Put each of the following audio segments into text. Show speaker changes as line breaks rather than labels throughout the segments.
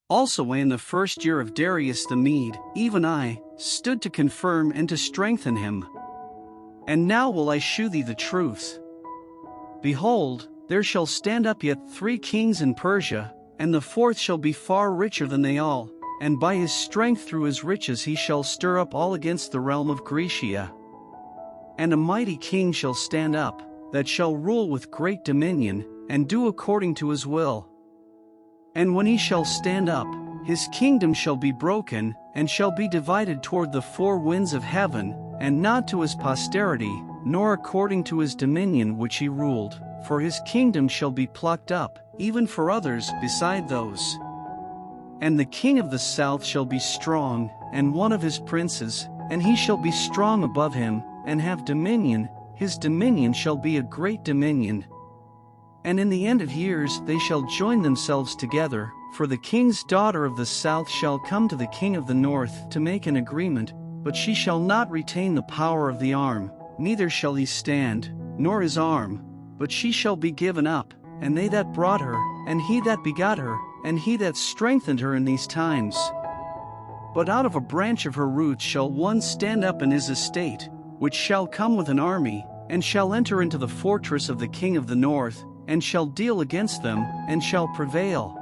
Also in the first year of Darius the Mede, even I, stood to confirm and to strengthen him. And now will I shew thee the truth. Behold, there shall stand up yet 3 kings in Persia, and the 4th shall be far richer than they all, and by his strength through his riches he shall stir up all against the realm of Grecia. And a mighty king shall stand up, that shall rule with great dominion, and do according to his will. And when he shall stand up, his kingdom shall be broken, and shall be divided toward the 4 winds of heaven, and not to his posterity, nor according to his dominion which he ruled, for his kingdom shall be plucked up, even for others beside those. And the king of the south shall be strong, and one of his princes, and he shall be strong above him, and have dominion, his dominion shall be a great dominion. And in the end of years they shall join themselves together, for the king's daughter of the south shall come to the king of the north to make an agreement, but she shall not retain the power of the arm, neither shall he stand, nor his arm, but she shall be given up, and they that brought her, and he that begot her, and he that strengthened her in these times. But out of a branch of her roots shall one stand up in his estate, which shall come with an army, and shall enter into the fortress of the king of the north, and shall deal against them, and shall prevail.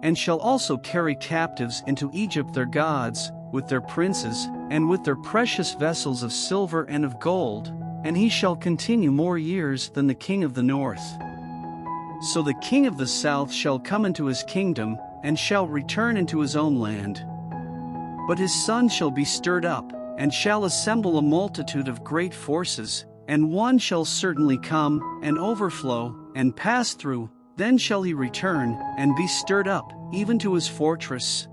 And shall also carry captives into Egypt their gods, with their princes, and with their precious vessels of silver and of gold, and he shall continue more years than the king of the north. So the king of the south shall come into his kingdom, and shall return into his own land. But his son shall be stirred up, and shall assemble a multitude of great forces, and one shall certainly come, and overflow, and pass through, then shall he return, and be stirred up, even to his fortress.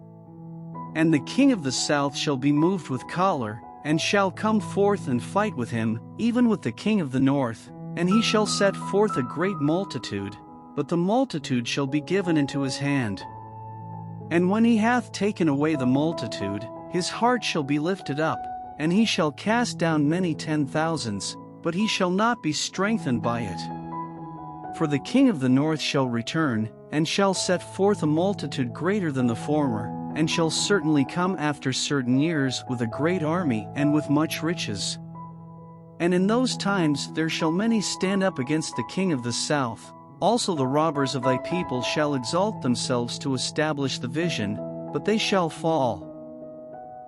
And the king of the south shall be moved with choler, and shall come forth and fight with him, even with the king of the north, and he shall set forth a great multitude, but the multitude shall be given into his hand. And when he hath taken away the multitude, his heart shall be lifted up, and he shall cast down many 10,000s, but he shall not be strengthened by it. For the king of the north shall return, and shall set forth a multitude greater than the former, and shall certainly come after certain years with a great army and with much riches. And in those times there shall many stand up against the king of the south. Also the robbers of thy people shall exalt themselves to establish the vision, but they shall fall.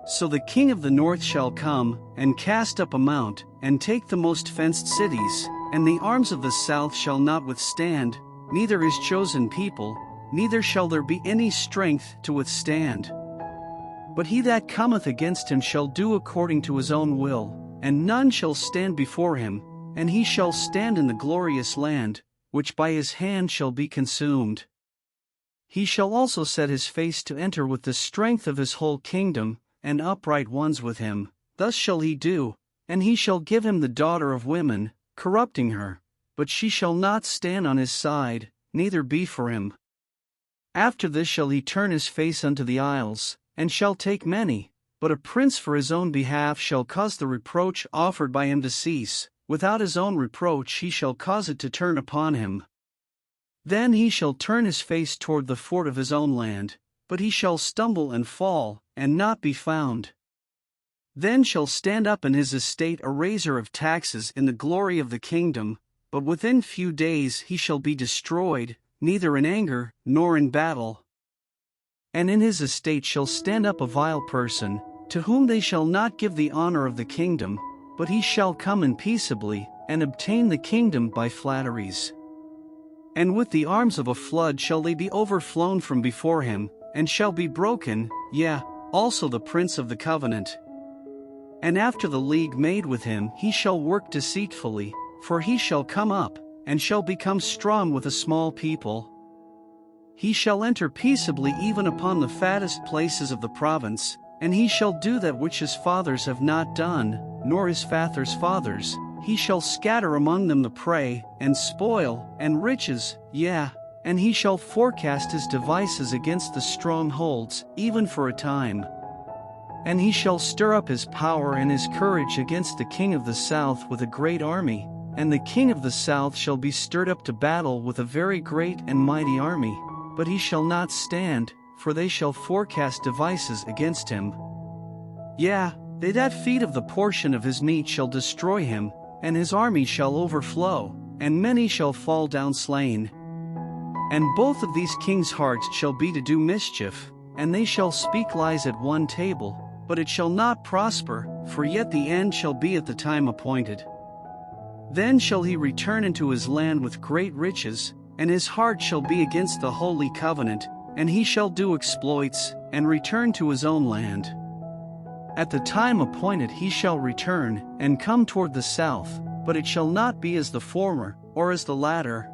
So the king of the north shall come, and cast up a mount, and take the most fenced cities, and the arms of the south shall not withstand, neither his chosen people, neither shall there be any strength to withstand. But he that cometh against him shall do according to his own will, and none shall stand before him, and he shall stand in the glorious land, which by his hand shall be consumed. He shall also set his face to enter with the strength of his whole kingdom, and upright ones with him, thus shall he do, and he shall give him the daughter of women, corrupting her, but she shall not stand on his side, neither be for him. After this shall he turn his face unto the isles, and shall take many, but a prince for his own behalf shall cause the reproach offered by him to cease, without his own reproach he shall cause it to turn upon him. Then he shall turn his face toward the fort of his own land, but he shall stumble and fall, and not be found. Then shall stand up in his estate a raiser of taxes in the glory of the kingdom, but within few days he shall be destroyed, neither in anger, nor in battle. And in his estate shall stand up a vile person, to whom they shall not give the honor of the kingdom, but he shall come in peaceably, and obtain the kingdom by flatteries. And with the arms of a flood shall they be overflown from before him, and shall be broken, yea, also the prince of the covenant. And after the league made with him he shall work deceitfully, for he shall come up, and shall become strong with a small people. He shall enter peaceably even upon the fattest places of the province, and he shall do that which his fathers have not done, nor his fathers' fathers. He shall scatter among them the prey, and spoil, and riches, yea, and he shall forecast his devices against the strongholds, even for a time. And he shall stir up his power and his courage against the king of the south with a great army, and the king of the south shall be stirred up to battle with a very great and mighty army, but he shall not stand, for they shall forecast devices against him. Yea, they that feed of the portion of his meat shall destroy him, and his army shall overflow, and many shall fall down slain. And both of these kings' hearts shall be to do mischief, and they shall speak lies at one table, but it shall not prosper, for yet the end shall be at the time appointed. Then shall he return into his land with great riches, and his heart shall be against the holy covenant, and he shall do exploits, and return to his own land. At the time appointed he shall return, and come toward the south, but it shall not be as the former, or as the latter.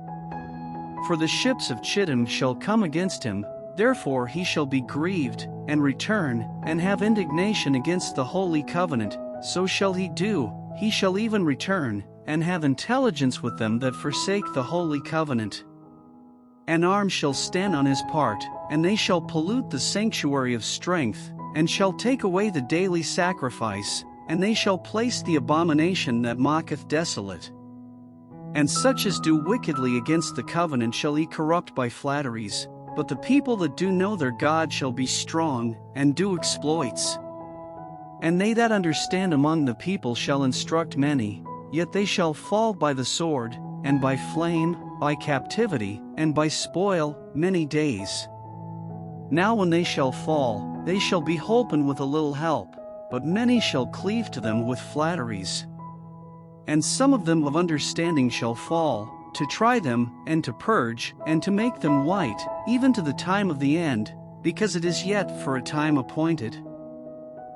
For the ships of Chittim shall come against him, therefore he shall be grieved, and return, and have indignation against the holy covenant, so shall he do, he shall even return, and have intelligence with them that forsake the holy covenant. An arm shall stand on his part, and they shall pollute the sanctuary of strength, and shall take away the daily sacrifice, and they shall place the abomination that mocketh desolate. And such as do wickedly against the covenant shall he corrupt by flatteries, but the people that do know their God shall be strong, and do exploits. And they that understand among the people shall instruct many, yet they shall fall by the sword, and by flame, by captivity, and by spoil, many days. Now when they shall fall, they shall be holpen with a little help, but many shall cleave to them with flatteries. And some of them of understanding shall fall, to try them, and to purge, and to make them white, even to the time of the end, because it is yet for a time appointed.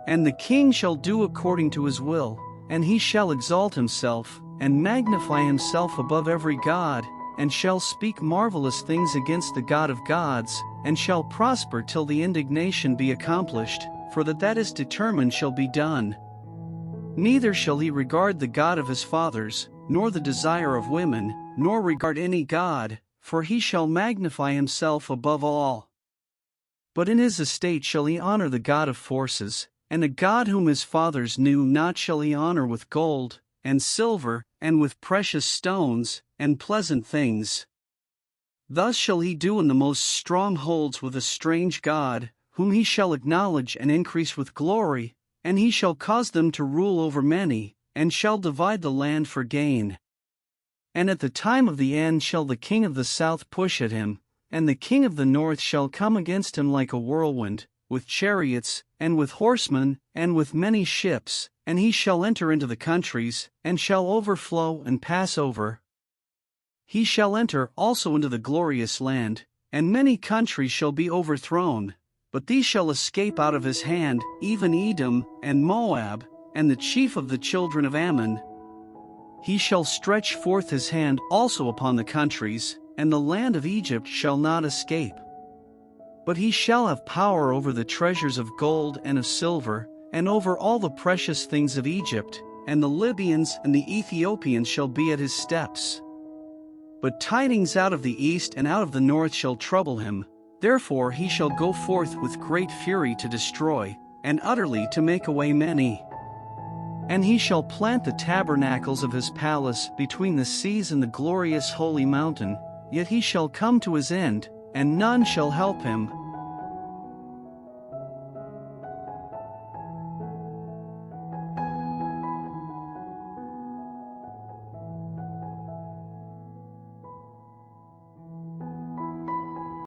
And the king shall do according to his will, and he shall exalt himself, and magnify himself above every god, and shall speak marvelous things against the God of gods, and shall prosper till the indignation be accomplished, for that is determined shall be done. Neither shall he regard the God of his fathers, nor the desire of women, nor regard any god, for he shall magnify himself above all. But in his estate shall he honor the God of forces, and the God whom his fathers knew not shall he honor with gold, and silver, and with precious stones, and pleasant things. Thus shall he do in the most strongholds with a strange God, whom he shall acknowledge and increase with glory, and he shall cause them to rule over many, and shall divide the land for gain. And at the time of the end shall the king of the south push at him, and the king of the north shall come against him like a whirlwind, with chariots, and with horsemen, and with many ships, and he shall enter into the countries, and shall overflow and pass over. He shall enter also into the glorious land, and many countries shall be overthrown, but these shall escape out of his hand, even Edom, and Moab, and the chief of the children of Ammon. He shall stretch forth his hand also upon the countries, and the land of Egypt shall not escape. But he shall have power over the treasures of gold and of silver, and over all the precious things of Egypt, and the Libyans and the Ethiopians shall be at his steps. But tidings out of the east and out of the north shall trouble him, therefore he shall go forth with great fury to destroy, and utterly to make away many. And he shall plant the tabernacles of his palace between the seas and the glorious holy mountain, yet he shall come to his end, and none shall help him,